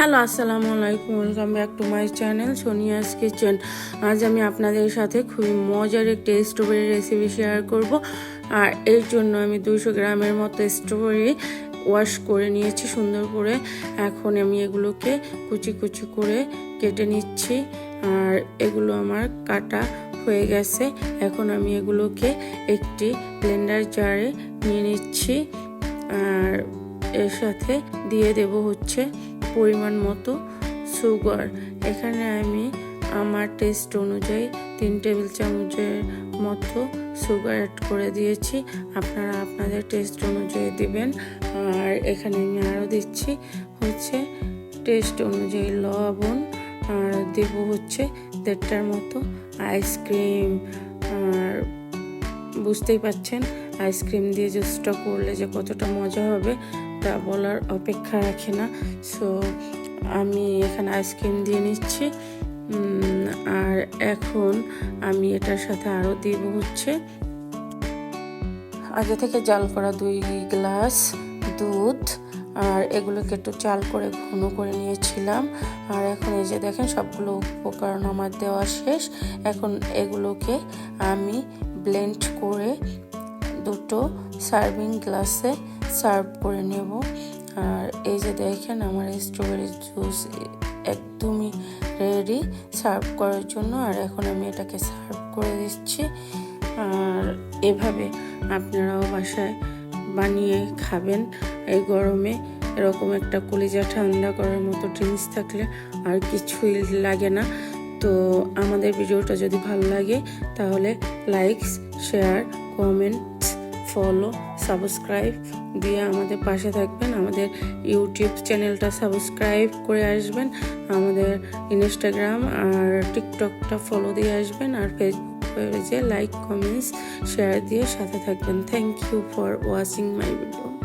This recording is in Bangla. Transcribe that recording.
হ্যালো, আসসালামু আলাইকুম। Welcome back to my channel Sonia's kitchen. আজ আমি আপনাদের সাথে খুবই মজার একটি স্ট্রবেরি রেসিপি শেয়ার করব। আর এর জন্য আমি 200 গ্রামের মতো স্ট্রবেরি ওয়াশ করে নিয়েছি সুন্দর করে। এখন আমি এগুলোকে কুচি কুচি করে কেটে নিচ্ছি। আর এগুলো আমার কাটা হয়ে গেছে। এখন আমি এগুলোকে একটি ব্লেন্ডার জারে নিয়ে নিচ্ছি। আর এর সাথে দিয়ে দেব হচ্ছে পরিমাণ মতো সুগার। এখানে আমি আমার টেস্ট অনুযায়ী 3 টেবিল চামচের মতো সুগার অ্যাড করে দিয়েছি। আপনারা আপনাদের টেস্ট অনুযায়ী দিবেন। আর এখানে আমি আরও দিচ্ছি হচ্ছে টেস্ট অনুযায়ী লবণ। আর দেব হচ্ছে 1.5টার মতো আইসক্রিম। আর বুঝতেই পাচ্ছেন আইসক্রিম দিয়ে জুসটা করলে যে কতটা মজা হবে তা বলার অপেক্ষা রাখে না। সো আমি এখানে আইসক্রিম দিয়ে নিচ্ছি। আর এখন আমি এটার সাথে আরও দিব হচ্ছে আগে থেকে জাল করা 2 গ্লাস দুধ। আর এগুলোকে একটু চাল করে ঘন করে নিয়েছিলাম। আর এখন এই যে দেখেন সবগুলো উপকরণ আমার দেওয়া শেষ। এখন এগুলোকে আমি ব্লেন্ড করে 2টো সার্ভিং গ্লাসে সার্ভ করে নেব। আর এই যে দেখেন আমার স্ট্রবেরি জুস একদমই রেডি সার্ভ করার জন্য। আর এখন আমি এটাকে সার্ভ করে দিচ্ছি। আর এভাবে আপনারাও বাসায় বানিয়ে খাবেন এই গরমে। এরকম একটা কলিজা ঠান্ডা করার মতো ড্রিঙ্কস থাকলে আর কিছুই লাগে না। তো আমাদের ভিডিওটা যদি ভালো লাগে তাহলে likes, share, comments, follow, subscribe দিয়ে আমাদের পাশে থাকবেন। আমাদের ইউটিউব চ্যানেলটা সাবস্ক্রাইব করে আসবেন। আমাদের ইনস্টাগ্রাম আর টিকটকটা ফলো দিয়ে আসবেন। আর ফেসবুক পেজে লাইক, কমেন্টস, শেয়ার দিয়ে সাথে থাকবেন। Thank you for watching my video.